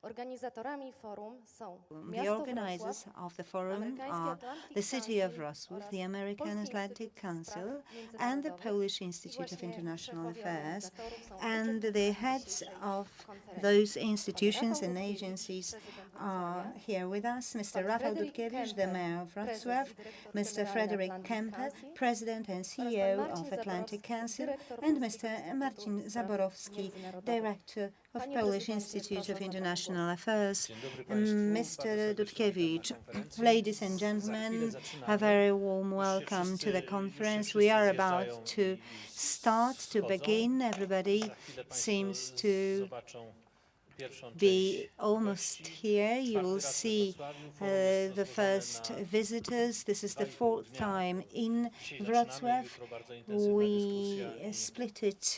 Organizatorami forum są The miasto organizers Wrocław, of the forum Amerykański are Atlantic the City of Council Wrocław, oraz the American Polski Atlantic Instytut Spraw Council, and the Międzynarodowych. Polish I Institute of właśnie International szefowie Affairs, organizatorów są and the uczestnikami heads dzisiejszej of konferencji. those Pan institutions Rafał and Dutkiewicz, agencies prezydent are Wrocławia, here with us. Mr. pan Rafał Frederick Dutkiewicz, the Kempe, Mayor of prezes Wrocław, i dyrektor Mr. generalny Frederick Atlantic Kempe, Council President and oraz pan CEO Marcin of Atlantic Zaborowski, Council, dyrektor and Polskiego Mr. Instytutu Marcin Spraw Zaborowski, Międzynarodowych. Director of Panie Polish prezydencie, Institute proszę of o zabranie International głosu. Affairs. Dzień dobry Państwu, bardzo Mr. serdecznie Dutkiewicz, witam na konferencji. ladies and Za chwilę gentlemen, zaczynamy. a very warm Już się welcome to wszyscy- the już się conference. wszyscy We are zjeżdżają about to i start, to schodzą. begin. Everybody Za chwilę Państwo seems to zobaczą pierwszą be część almost gości. here. You Czwarty will raz we see Wrocławiu. Forum jest the rozłożone first na visitors. This is the 2,5 fourth dnia. time in Dzisiaj zaczynamy, Wrocław. jutro bardzo intensywna dyskusja We i split it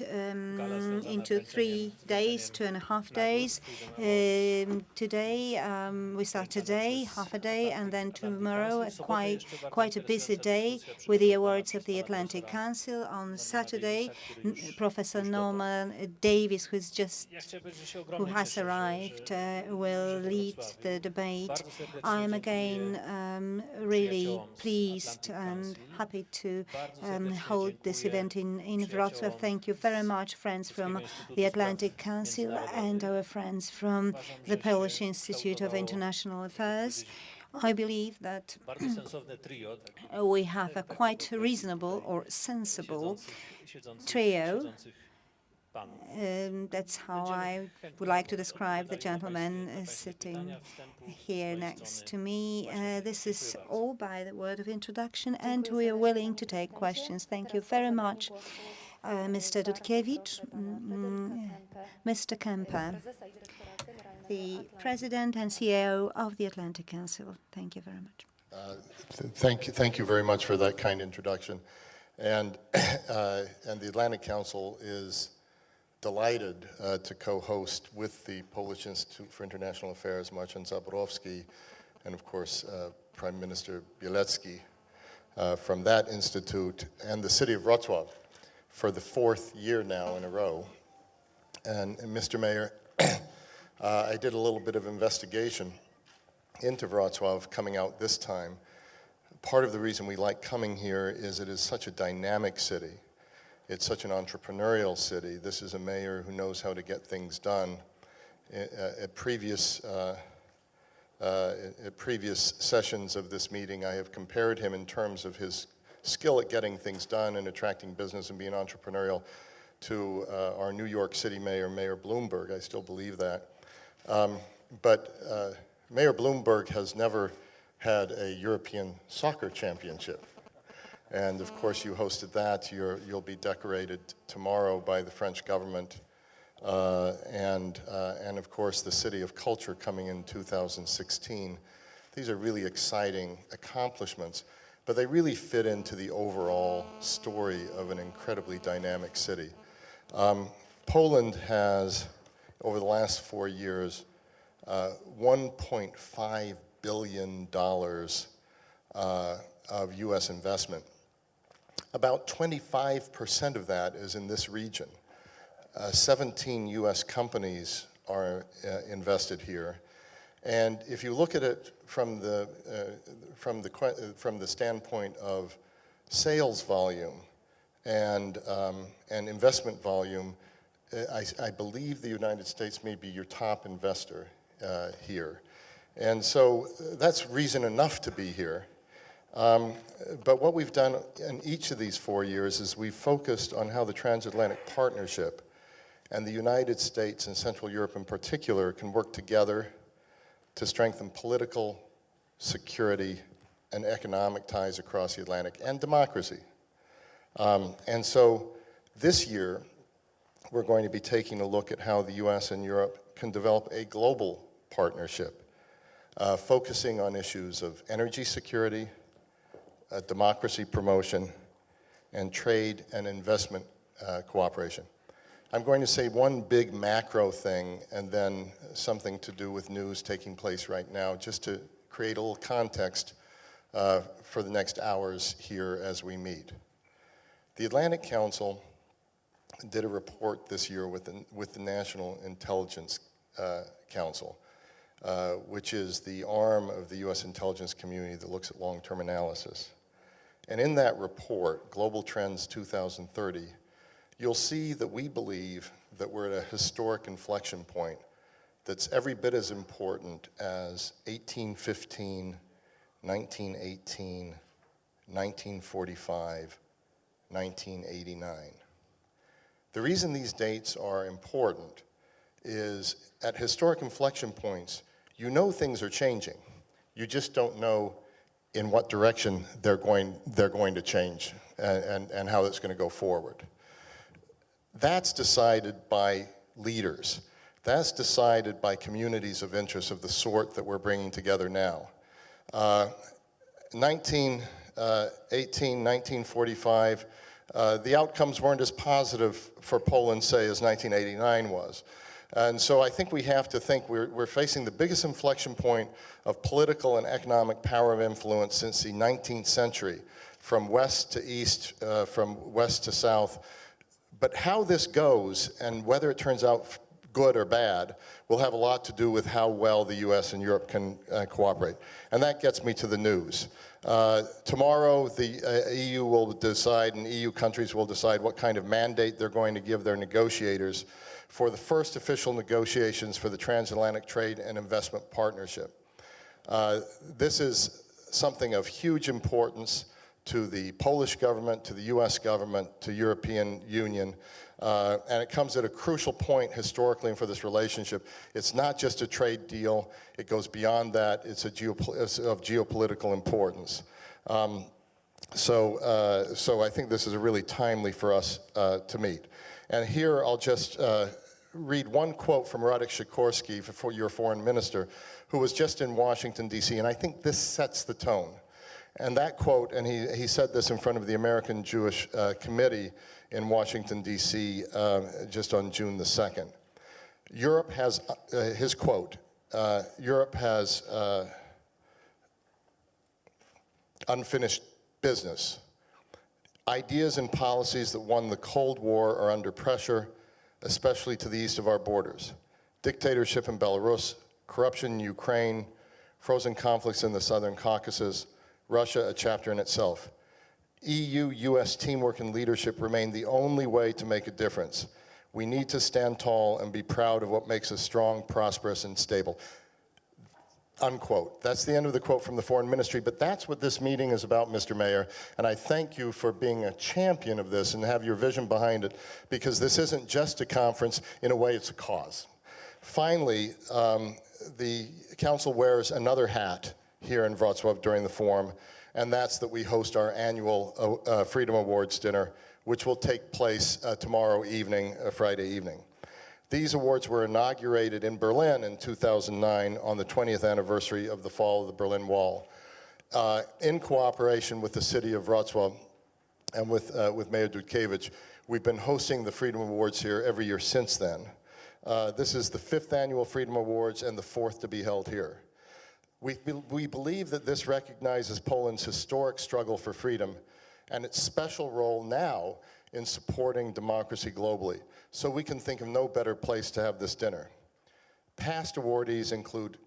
gala związana into z 3 days, 2.5 days. Today, we start today, half a day, and then tomorrow, quite a busy day with the awards of the Atlantic Council. On Saturday, Professor Norman Davis, Ja chciałbym, że się who ogromnie has cieszę, arrived, will lead the debate. Bardzo serdecznie I'm dziękuję again really przyjaciołom z pleased Atlantic and Council. happy to Bardzo serdecznie hold this dziękuję event in Wrocław. przyjaciołom Thank you very much, friends from Polskiego Instytutu the Spraw Atlantic Council and Międzynarodowych. our friends from Uważam, the że Polish się Institute of kształtowało, International można Affairs. powiedzieć, I believe that bardzo sensowne trio, we have a quite reasonable or sensible trio. panów. That's how I would like to describe the gentleman sitting here next to me. This is all by the word of introduction, and we are willing to take questions. Thank you very much, Mr. Dutkiewicz. Mr. Kempe, the President and CEO of the Atlantic Council. Thank you very much. Thank you very much for that kind introduction. And the Atlantic Council is delighted to co-host with the Polish Institute for International Affairs, Marcin Zaborowski, and of course Prime Minister Bielecki from that institute, and the city of Wrocław for the fourth year now in a row. And Mr. Mayor, I did a little bit of investigation into Wrocław coming out this time. Part of the reason we like coming here is it is such a dynamic city. It's such an entrepreneurial city. This is a mayor who knows how to get things done. At previous sessions of this meeting, I have compared him in terms of his skill at getting things done and attracting business and being entrepreneurial to our New York City mayor, Mayor Bloomberg. I still believe that. But Mayor Bloomberg has never had a European soccer championship. And of course, you hosted that. You'll be decorated tomorrow by the French government, and of course, the City of Culture coming in 2016. These are really exciting accomplishments, but they really fit into the overall story of an incredibly dynamic city. Poland has, over the last 4 years, $1.5 billion of U.S. investment. About 25% of that is in this region. 17 U.S. companies are invested here. And if you look at it from the standpoint of sales volume and investment volume, I believe the United States may be your top investor here. And so that's reason enough to be here. But what we've done in each of these 4 years is we've focused on how the transatlantic partnership and the United States and Central Europe in particular can work together to strengthen political, security, and economic ties across the Atlantic and democracy. And so this year, we're going to be taking a look at how the US and Europe can develop a global partnership, focusing on issues of energy security, democracy promotion, and trade and investment cooperation. I'm going to say one big macro thing and then something to do with news taking place right now, just to create a little context for the next hours here as we meet. The Atlantic Council did a report this year with the National Intelligence Council. which is the arm of the U.S. intelligence community that looks at long-term analysis. And in that report, Global Trends 2030, you'll see that we believe that we're at a historic inflection point that's every bit as important as 1815, 1918, 1945, 1989. The reason these dates are important is at historic inflection points, you know things are changing. You just don't know in what direction they're going to change and how it's going to go forward. That's decided by leaders. That's decided by communities of interest of the sort that we're bringing together now. 1918, 1945, the outcomes weren't as positive for Poland, say, as 1989 was. And so I think we have to think we're facing the biggest inflection point of political and economic power of influence since the 19th century, from west to east, from west to south. But how this goes and whether it turns out good or bad will have a lot to do with how well the US and Europe can cooperate. And that gets me to the news. Tomorrow, the EU will decide, and EU countries will decide what kind of mandate they're going to give their negotiators for the first official negotiations for the Transatlantic Trade and Investment Partnership. This is something of huge importance to the Polish government, to the US government, to European Union, and it comes at a crucial point historically for this relationship. It's not just a trade deal, it goes beyond that, it's of geopolitical importance. So I think this is really timely for us to meet. And here I'll just read one quote from Radek Sikorski, for your foreign minister, who was just in Washington, D.C., and I think this sets the tone. And that quote, and he said this in front of the American Jewish Committee in Washington, D.C., just on June the 2nd. Europe has, his quote, Europe has unfinished business. Ideas and policies that won the Cold War are under pressure, especially to the east of our borders. Dictatorship in Belarus, corruption in Ukraine, frozen conflicts in the Southern Caucasus, Russia a chapter in itself. EU-US teamwork and leadership remain the only way to make a difference. We need to stand tall and be proud of what makes us strong, prosperous, and stable. Unquote. That's the end of the quote from the Foreign Ministry, but that's what this meeting is about, Mr. Mayor, and I thank you for being a champion of this and have your vision behind it, because this isn't just a conference, in a way it's a cause. Finally, the Council wears another hat here in Wrocław during the forum, and that's that we host our annual Freedom Awards dinner, which will take place tomorrow evening, Friday evening. These awards were inaugurated in Berlin in 2009 on the 20th anniversary of the fall of the Berlin Wall. In cooperation with the city of Wrocław and with Mayor Dutkiewicz, we've been hosting the Freedom Awards here every year since then. This is the 5th annual Freedom Awards and the 4th to be held here. We believe that this recognizes Poland's historic struggle for freedom and its special role now in supporting democracy globally. So we can think of no better place to have this dinner. Past awardees include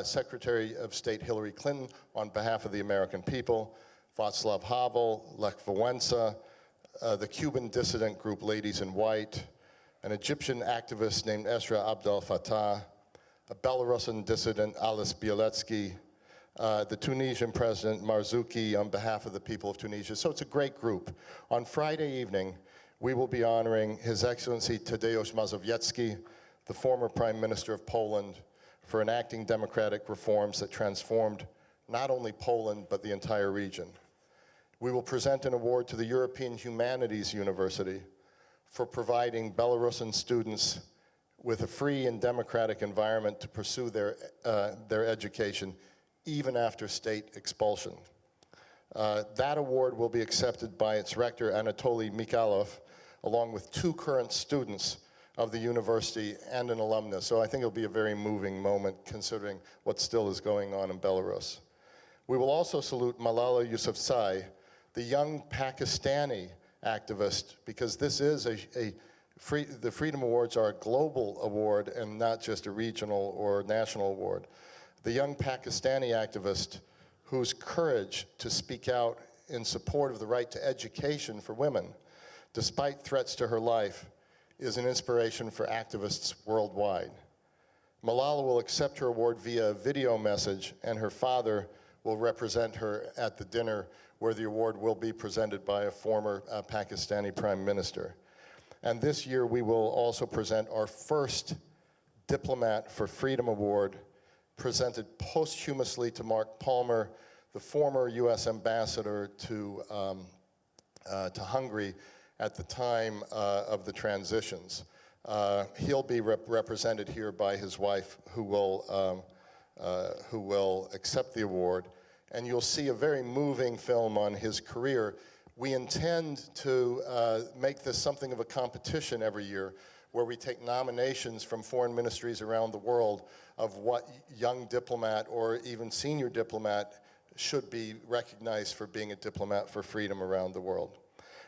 Secretary of State Hillary Clinton on behalf of the American people, Václav Havel, Lech Wałęsa, the Cuban dissident group Ladies in White, an Egyptian activist named Esra Abdel Fattah, a Belarusian dissident Alice Bieletsky, the Tunisian president Marzouki on behalf of the people of Tunisia. So it's a great group. On Friday evening, we will be honoring His Excellency Tadeusz Mazowiecki, the former Prime Minister of Poland, for enacting democratic reforms that transformed not only Poland, but the entire region. We will present an award to the European Humanities University for providing Belarusian students with a free and democratic environment to pursue their education, even after state expulsion. That award will be accepted by its rector, Anatoly Mikhailov, along with 2 current students of the university and an alumnus. So I think it'll be a very moving moment considering what still is going on in Belarus. We will also salute Malala Yousafzai, the young Pakistani activist, because this is a The Freedom Awards are a global award and not just a regional or national award. The young Pakistani activist whose courage to speak out in support of the right to education for women, despite threats to her life, is an inspiration for activists worldwide. Malala will accept her award via a video message, and her father will represent her at the dinner where the award will be presented by a former Pakistani prime minister. And this year we will also present our first Diplomat for Freedom Award, presented posthumously to Mark Palmer, the former U.S. ambassador to Hungary at the time of the transitions. He'll be represented here by his wife, who will accept the award. And you'll see a very moving film on his career. We intend to make this something of a competition every year, where we take nominations from foreign ministries around the world of what young diplomat or even senior diplomat should be recognized for being a diplomat for freedom around the world.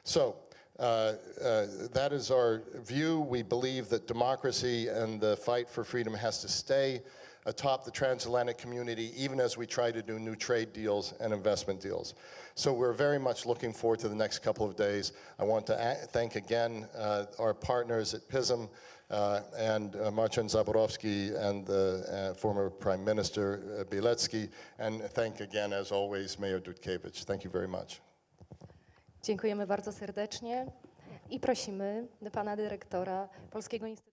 So that is our view. We believe that democracy and the fight for freedom has to stay atop the transatlantic community, even as we try to do new trade deals and investment deals. So we're very much looking forward to the next couple of days. I want to thank again our partners at PISM and Marcin Zaborowski and the former Prime Minister Bielecki, and thank again, as always, Mayor Dutkiewicz. Thank you very much. Dziękujemy bardzo serdecznie i prosimy pana dyrektora Polskiego Instytutu.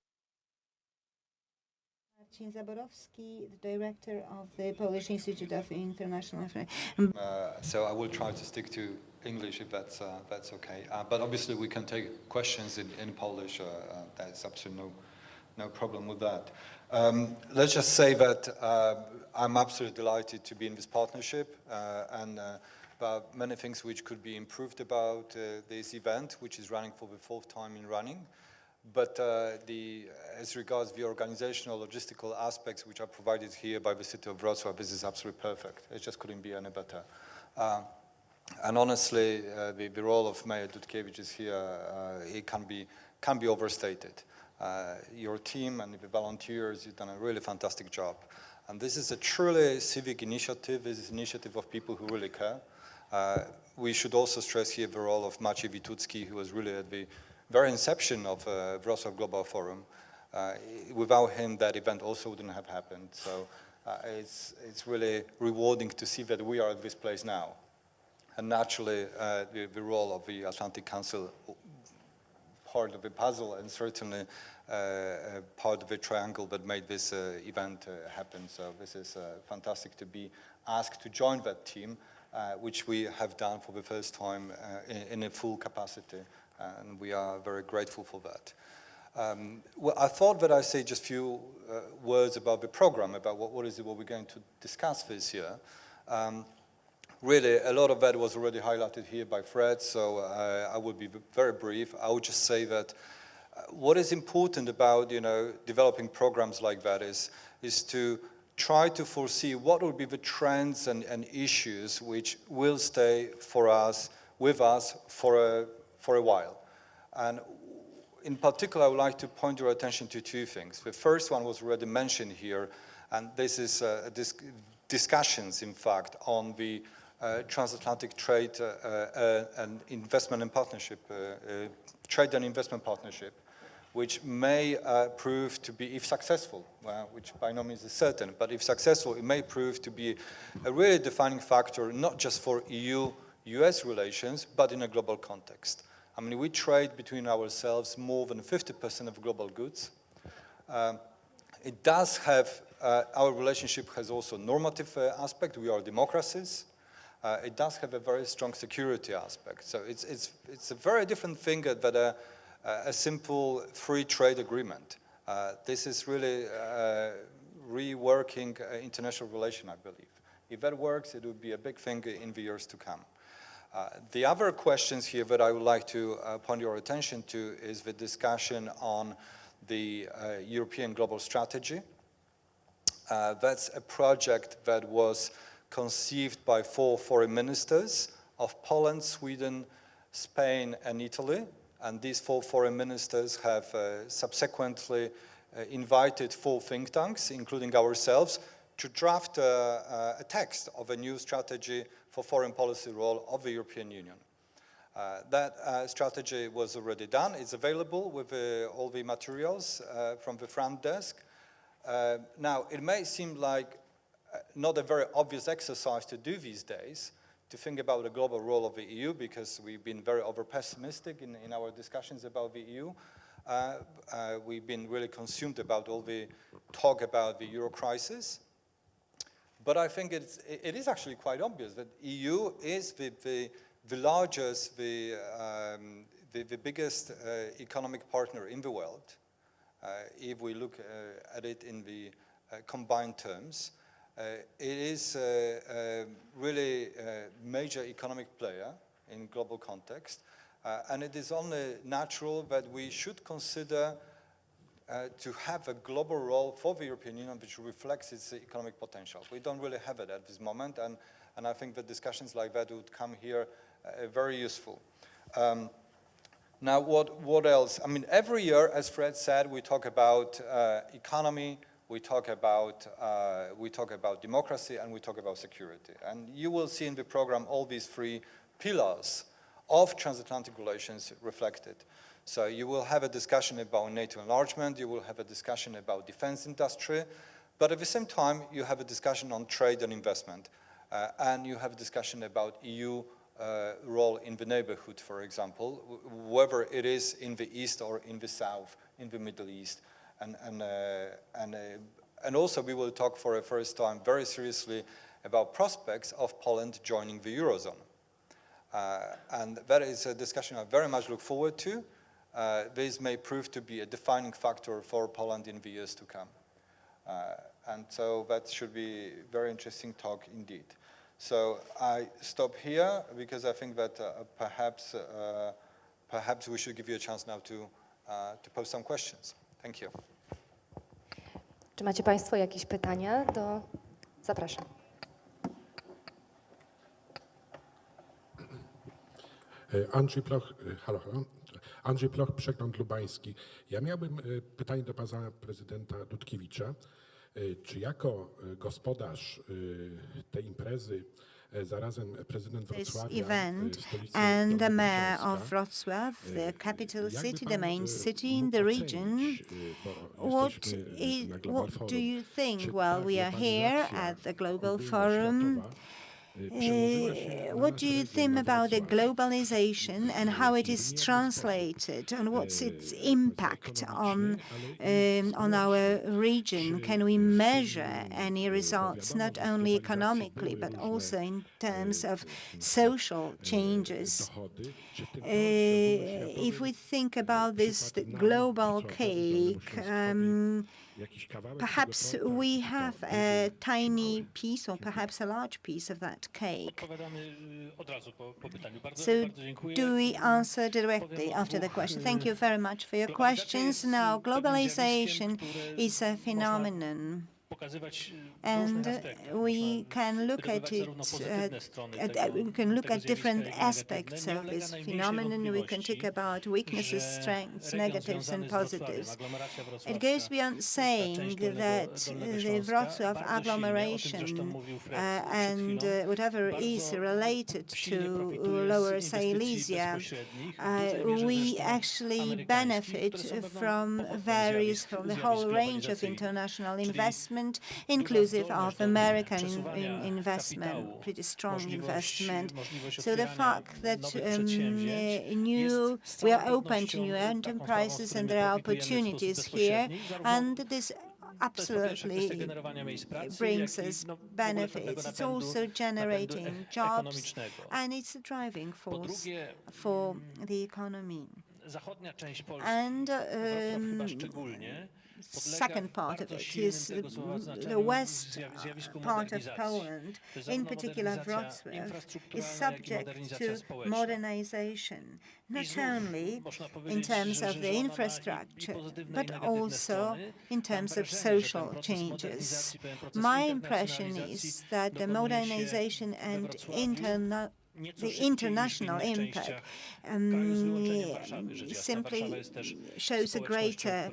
Marcin Zaborowski, the director of the Polish Institute of International Affairs. So I will try to stick to English if that's okay. But obviously we can take questions in Polish. There's absolutely no problem with that. Let's just say that I'm absolutely delighted to be in this partnership and about many things which could be improved about this event, which is running for the fourth time in running. But as regards the organizational, logistical aspects which are provided here by the city of Wrocław, this is absolutely perfect. It just couldn't be any better. And honestly, the role of Mayor Dutkiewicz is here. It can be overstated. Your team and the volunteers, you've done a really fantastic job. And this is a truly civic initiative. This is an initiative of people who really care. We should also stress here the role of Maciej Witucki, who was really at the very inception of Wrocław Global Forum. Without him, that event also wouldn't have happened. So it's really rewarding to see that we are at this place now. And naturally, the role of the Atlantic Council, part of the puzzle, and certainly part of the triangle that made this event happen. So this is fantastic to be asked to join that team, which we have done for the first time in a full capacity. And we are very grateful for that. Well, I thought that I'd say just a few words about the program, about what we're going to discuss this year. Really, a lot of that was already highlighted here by Fred, so I will be very brief. I would just say that what is important about developing programs like that is to try to foresee what will be the trends and issues which will stay with us for a while. And in particular, I would like to point your attention to two things. The first one was already mentioned here, and this is discussions, in fact, on the transatlantic trade and investment and partnership, trade and investment partnership, which may prove to be, if successful, which by no means is certain, but if successful, it may prove to be a really defining factor, not just for EU-US relations, but in a global context. I mean, we trade between ourselves more than 50% of global goods. It does have, our relationship has also a normative aspect. We are democracies. It does have a very strong security aspect. So it's a very different thing than a simple free trade agreement. This is really reworking international relation, I believe. If that works, it would be a big thing in the years to come. The other questions here that I would like to point your attention to is the discussion on the European Global Strategy. That's a project that was conceived by 4 foreign ministers of Poland, Sweden, Spain, and Italy, And these 4 foreign ministers have subsequently invited 4 think tanks, including ourselves, to draft a text of a new strategy for foreign policy role of the European Union. That strategy was already done. It's available with all the materials from the front desk. Now, it may seem like not a very obvious exercise to do these days, to think about the global role of the EU, because we've been very over-pessimistic in our discussions about the EU. We've been really consumed about all the talk about the euro crisis. But I think it is actually quite obvious that EU is the largest, the biggest economic partner in the world, if we look at it in the combined terms. It is really a major economic player in global context, and it is only natural that we should consider to have a global role for the European Union which reflects its economic potential. We don't really have it at this moment, and I think that discussions like that would come here very useful. Now, what else? I mean, every year, as Fred said, we talk about economy, we talk about democracy, and we talk about security. And you will see in the program all these 3 pillars of transatlantic relations reflected. So you will have a discussion about NATO enlargement, you will have a discussion about defense industry, but at the same time, you have a discussion on trade and investment, and you have a discussion about EU role in the neighborhood, for example, whether it is in the East or in the South, in the Middle East. And also we will talk for the first time very seriously about prospects of Poland joining the Eurozone. And that is a discussion I very much look forward to. This may prove to be a defining factor for Poland in the years to come. And so that should be a very interesting talk indeed. So I stop here because I think that perhaps we should give you a chance now to pose some questions. Thank you. Czy macie Państwo jakieś pytania? Zapraszam. Andrzej Ploch, halo. Andrzej Ploch, Przegląd Lubański. Ja miałbym pytanie do pana prezydenta Dutkiewicza. Czy jako gospodarz tej imprezy, zarazem prezydent Wrocławia, event stolicy and the Dolnego mayor Śląska, of Wrocław, the capital jakby city, pan the main city in mógł the region, ocenić, bo what jesteśmy na Global what do Forum, you think? czy Well, ta we are here globalizacja at the Global Forum. przełożyła się na What nasz do you region, think na about the Wrocław? globalization and how it is I w jaki translated, and what's its sposób, impact on our region? Can we measure any results, not only economically, but also in terms of social changes? If we think about this global cake, perhaps we have a tiny piece or perhaps a large piece of that cake. So do we answer directly after the question? Thank you very much for your questions. Now, globalization is a phenomenon, and we can look at it, we can look at different aspects of this phenomenon. We can talk about weaknesses, strengths, negatives, and positives. It goes beyond saying that the Wrocław agglomeration and whatever is related to Lower Silesia, we actually benefit from the whole range of international investment, inclusive of American investment, pretty strong investment. So the fact that we are open to new enterprises and there are opportunities here, and this absolutely brings us benefits. It's also generating jobs, and it's a driving force for the economy. And second part of it is the west part of Poland, in particular Wrocław, is subject to modernization, not only in terms of the infrastructure, but also in terms of social changes. My impression is that the modernization and the international impact simply shows a greater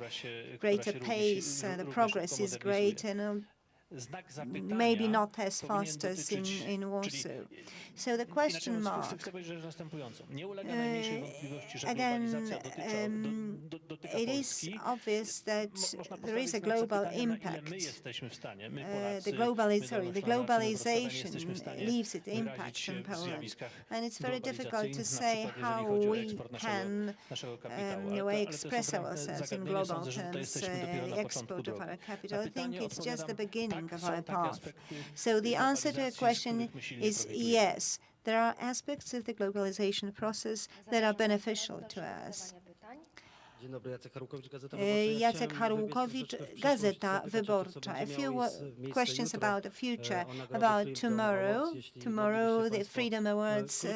pace. The progress is great and maybe not as fast as in Warsaw. So the question mark, again, it is obvious that there is a global impact. The globalization leaves its impact in Poland. And it's very difficult to say how we can express ourselves in global terms, the export of our capital. I think it's just the beginning of our path. So the answer to your question is yes. There are aspects of the globalization process that are beneficial to us. Dzień dobry, Jacek Harłukowicz, Gazeta Wyborcza. Jacek Harłukowicz, Gazeta Wyborcza. A few questions about the future, about tomorrow. Tomorrow, the Freedom Awards.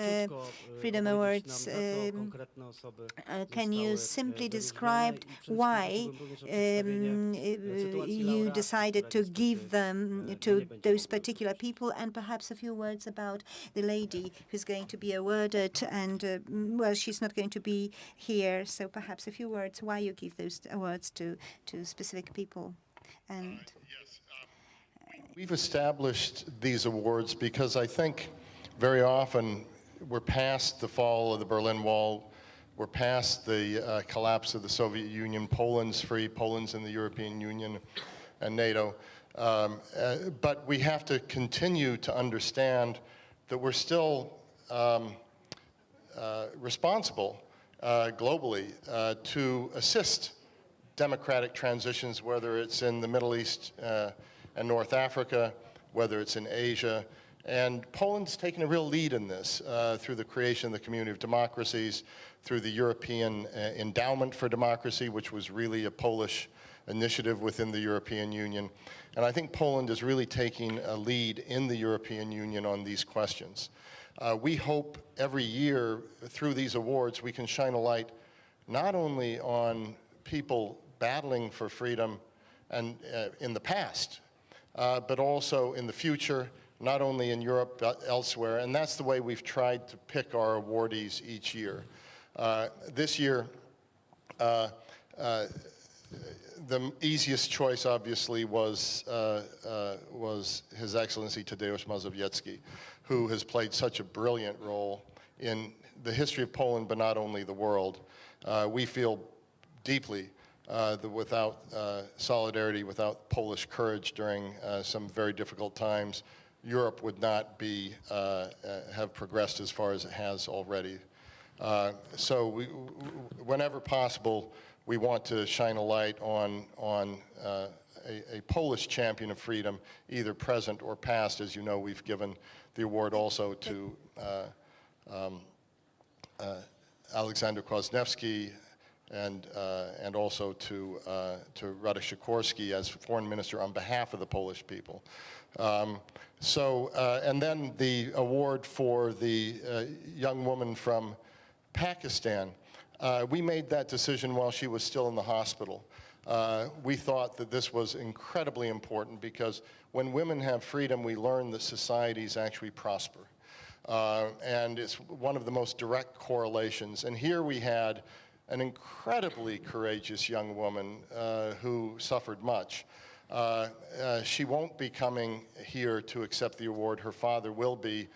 Can you simply describe why you decided to give them to those particular people, and perhaps a few words about the lady who's going to be awarded, and well, she's not going to be here, so perhaps a few words why you give those awards to specific people. And we've established these awards because I think very often we're past the fall of the Berlin Wall, we're past the collapse of the Soviet Union. Poland's free, Poland's in the European Union and NATO. But we have to continue to understand that we're still responsible globally to assist democratic transitions, whether it's in the Middle East and North Africa, whether it's in Asia. And Poland's taken a real lead in this through the creation of the Community of Democracies, through the European Endowment for Democracy, which was really a Polish initiative within the European Union. And I think Poland is really taking a lead in the European Union on these questions. We hope every year through these awards we can shine a light not only on people battling for freedom and in the past, but also in the future, not only in Europe but elsewhere. And that's the way we've tried to pick our awardees each year. This year, the easiest choice, obviously, was His Excellency Tadeusz Mazowiecki, who has played such a brilliant role in the history of Poland, but not only the world. We feel deeply that without solidarity, without Polish courage during some very difficult times, Europe would not be have progressed as far as it has already. So whenever possible, we want to shine a light on a Polish champion of freedom, either present or past. As you know, we've given the award also to Aleksander Kwaśniewski and also to Radek Sikorski as foreign minister on behalf of the Polish people. And then the award for the young woman from Pakistan. We made that decision while she was still in the hospital. We thought that this was incredibly important because when women have freedom, we learn that societies actually prosper. And it's one of the most direct correlations. And here we had an incredibly courageous young woman who suffered much. She won't be coming here to accept the award. Her father will be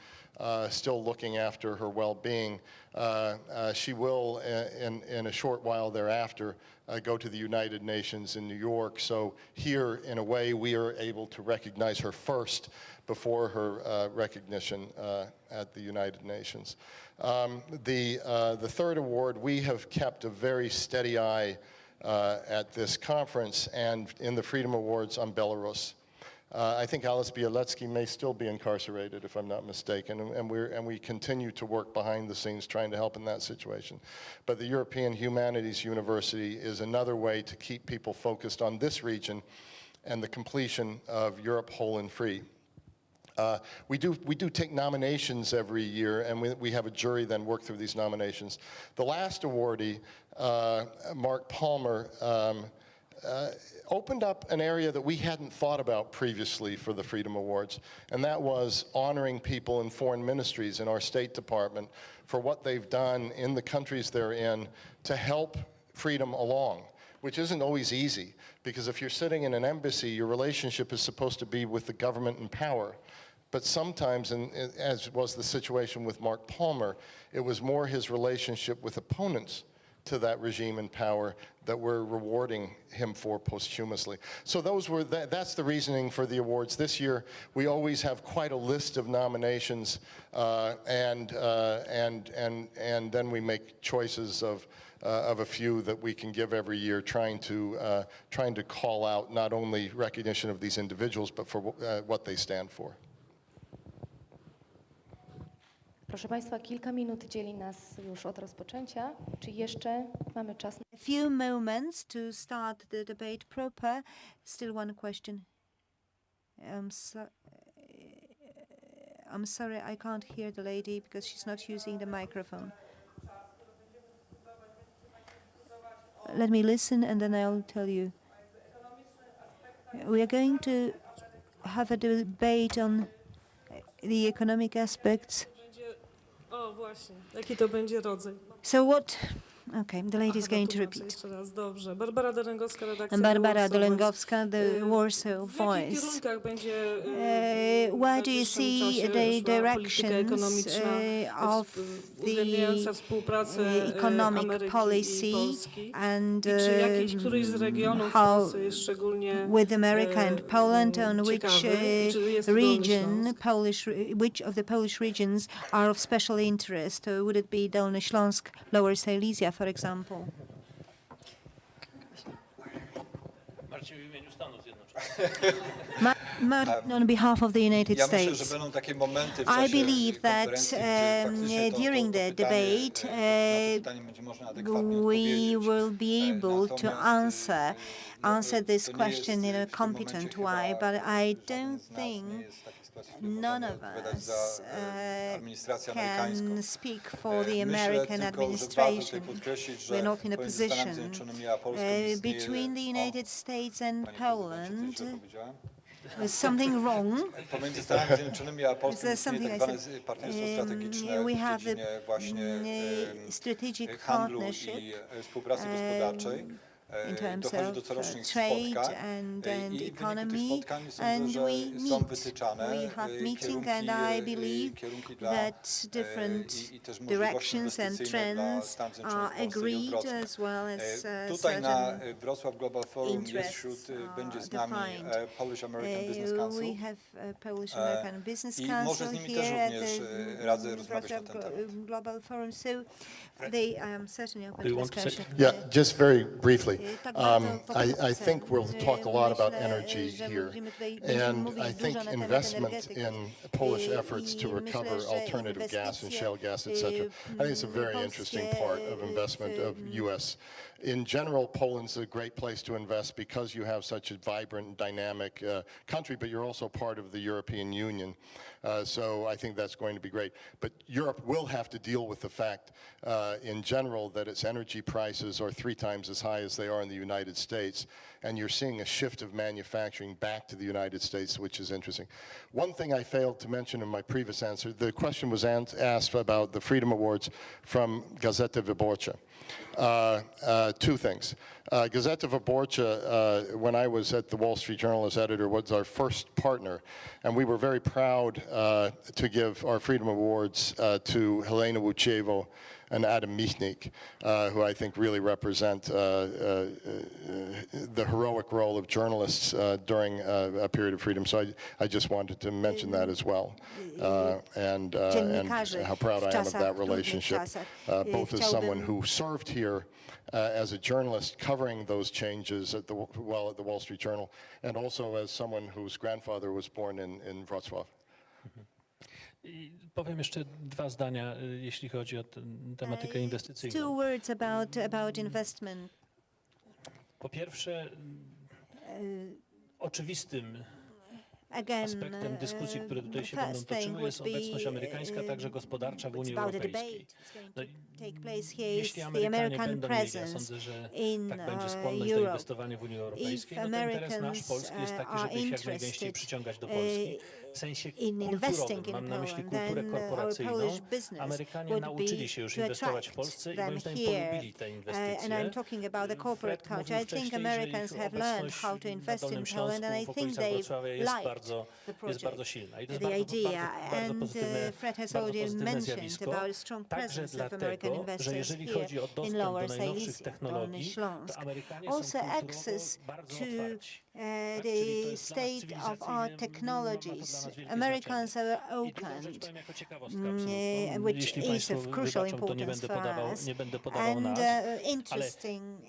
still looking after her well-being. She will, in a short while thereafter, go to the United Nations in New York. So here, in a way, we are able to recognize her first before her recognition at the United Nations. The third award, we have kept a very steady eye at this conference and in the Freedom Awards on Belarus. I think Alice Bialecki may still be incarcerated, if I'm not mistaken, and we continue to work behind the scenes trying to help in that situation. But the European Humanities University is another way to keep people focused on this region and the completion of Europe whole and free. We do take nominations every year, and we have a jury then work through these nominations. The last awardee, Mark Palmer, opened up an area that we hadn't thought about previously for the Freedom Awards, and that was honoring people in foreign ministries in our State Department for what they've done in the countries they're in to help freedom along, which isn't always easy, because if you're sitting in an embassy, your relationship is supposed to be with the government in power. But sometimes, as was the situation with Mark Palmer, it was more his relationship with opponents to that regime in power that we're rewarding him for posthumously. So that's the reasoning for the awards. This year, we always have quite a list of nominations, and then we make choices of a few that we can give every year, trying to call out not only recognition of these individuals, but for what they stand for. Proszę Państwa, kilka minut dzieli nas już od rozpoczęcia. Czy jeszcze mamy czas? A few moments to start the debate proper. Still one question. I'm sorry, I can't hear the lady because she's not using the microphone. Let me listen and then I'll tell you. We are going to have a debate on the economic aspects. O, właśnie. Jaki to będzie rodzaj? So what? Okay, the lady is going to Tłumaczę repeat. jeszcze raz, dobrze. Barbara Dolengowska, redakcja And Barbara Warsaw Dolengowska, the Warsaw W jakich Voice. kierunkach będzie Where do you see the directions of uwzględniająca the współpracę economic Ameryki policy i Polski? and I czy jakiś któryś z regionów w how Polsce jest szczególnie with America and Poland, on which ciekawy? I czy jest region, Dolny Śląsk? which of the Polish regions are of special interest? Would it be Dolny Śląsk, Lower Silesia, for example? Marcin w imieniu Stanów Zjednoczonych. Martin, on behalf of the United Ja myślę, że States. będą takie momenty w I czasie believe that konferencji, gdzie faktycznie during the pytanie, debate, na to pytanie będzie można adekwatnie we odpowiedzieć. will be able to Natomiast, answer this to nie question in a jest w tym competent momencie way, chyba but I żaden don't z nas think nie jest w takiej sytuacji, w której none możemy of odpowiadać us za administrację amerykańską. can speak for the Myślę American tylko, że warto tutaj administration. podkreślić, że We're not in a pomiędzy Stanami position Zjednoczonymi a Polską istnieje... between the United States and Panie prezydencie, Poland. coś źle powiedziałem? There's something wrong. Pomiędzy Stanami Zjednoczonymi a Polską There's istnieje something tak I zwane said. partnerstwo strategiczne We w have dziedzinie właśnie strategic handlu partnership i współpracy gospodarczej. in terms Dochodzi do of corocznych trade spotkań and i wyniki tych economy, spotkań and sądzę, we że są meet. wytyczane We have meeting, kierunki, and I believe kierunki dla, that different i też możliwości directions and inwestycyjne dla trends Stanów Zjednoczonych, are Polski i agreed, odwrotnie. as well as Tutaj na certain Wrocław Global Forum jest interests wśród, are będzie z nami defined. Polish American Business Council. We have Polish American Business I może Council z nimi też here at również the radzę rozmawiać na ten Wrocław temat. Global Forum, so they certainly open Do you to want to say discussion. Yeah, just very briefly. Tak bardzo I think we'll talk a lot about Myślę, energy że here. będziemy tutaj mówić And I think dużo na temat investment energetyki. in Polish efforts to I myślę, recover że alternative gas and shale gas, etc. I think it's a very interesting part of investment of U.S. In general, Poland's a great place to invest because you have such a vibrant, dynamic country, but you're also part of the European Union. So I think that's going to be great. But Europe will have to deal with the fact, in general, that its energy prices are 3 times as high as they are in the United States. And you're seeing a shift of manufacturing back to the United States, which is interesting. One thing I failed to mention in my previous answer, the question was asked about the Freedom Awards from Gazeta Wyborcza. 2 things. Gazeta Wyborcza, when I was at the Wall Street Journal as editor, was our first partner, and we were very proud to give our Freedom Awards to Helena Łuciewo and Adam Michnik, who I think really represent the heroic role of journalists during a period of freedom. So I just wanted to mention that as well, and how proud I am of that relationship, both as someone who served here as a journalist covering those changes at the Wall Street Journal, and also as someone whose grandfather was born in Wrocław. I powiem jeszcze 2 zdania, jeśli chodzi o tematykę 2 inwestycyjną. words about investment. Po pierwsze, oczywistym Again, aspektem dyskusji, które tutaj się the będą first thing toczyły, jest would be, obecność amerykańska, także gospodarcza w it's Unii about a Europejskiej. debate that's going No, to take place here. jeśli It's the Amerykanie American będą mieli, ja presence sądzę, że in tak będzie skłonność do Europe. inwestowania w Unii If Europejskiej, no to interes nasz Americans polski jest taki, are żeby ich jak najwięcej interested przyciągać do Polski. W sensie in investing kulturowym, in mam na myśli Poland, kulturę then our korporacyjną. Polish business Amerykanie would nauczyli be się już to inwestować w attract Polsce i them moim zdaniem here. polubili te And inwestycje. I'm talking about the corporate Fred culture. I mówił think wcześniej, że Americans ich have learned obecność how to na invest Dolnym in Śląsku, Poland, and I w think okolicach they Wrocławia jest liked bardzo, the jest project, bardzo silna. I to jest the bardzo, idea. bardzo And pozytywne, Fred has bardzo already pozytywne mentioned zjawisko. about a strong Także presence of American dlatego, że investors jeżeli here chodzi o in dostęp do Lower najnowszych Silesia, Dolny technologii, Śląsk. to Amerykanie Also są kulturowo access bardzo to otwarci. the Czyli to jest dla nas state of cywilizacyjnie, art ma to technologies. dla nas wielkie Americans znaczenie. are I drugą rzecz opened, powiem jako ciekawostkę absolutną. which Jeśli is Państwo of crucial wybaczą, to importance for us. nie będę podawał And nazw,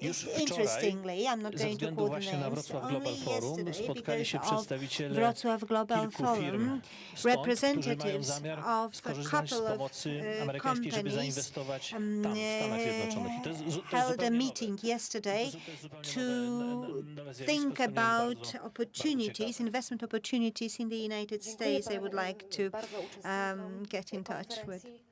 już wczoraj, interestingly, I'm not ze going to względu quote właśnie na names, Wrocław only Global Forum yesterday, spotkali się because of przedstawiciele Wrocław Global kilku Forum, firm stąd, którzy mają representatives zamiar of skorzystać z a couple of pomocy amerykańskiej, żeby companies zainwestować tam, w Stanach Zjednoczonych. I to jest held a zupełnie meeting yesterday To jest zupełnie to nowe zjawisko, think co mnie about bardzo opportunities, ciekawe. investment opportunities in the United Dziękuję States. I would like to bardzo uczestnikom get in touch with. konferencji.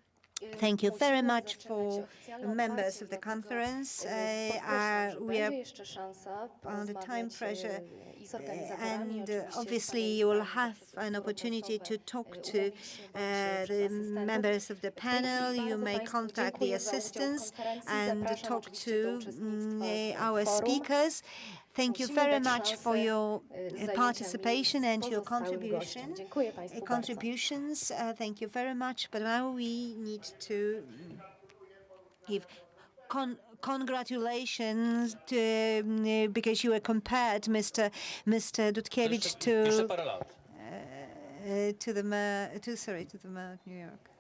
Thank you very Musimy much zaczynać for oficjalne members otwarcie, of the dlatego, conference. podkreślam, że We będzie are jeszcze szansa on the time porozmawiać, pressure, i z organizatorami, and oczywiście z obviously panelistami, you will have poprzez an opportunity to głosowe. talk to Uda mi się bądź the przez asystentów. members of the W tej chwili panel. You bardzo may Państwu contact the dziękuję za udział w assistants konferencji. and Zapraszam talk oczywiście do to uczestnictwa w our forum. speakers. Thank you Musimy very dać much szansę, for your zajęcia participation miejsc and your pozostałym contribution. gościom. Dziękuję Państwu bardzo. Contributions. Thank you very much. But now we need to give congratulations to, because you were compared, Mr. Dutkiewicz, Jeszcze to parę lat. to the mayor of New York.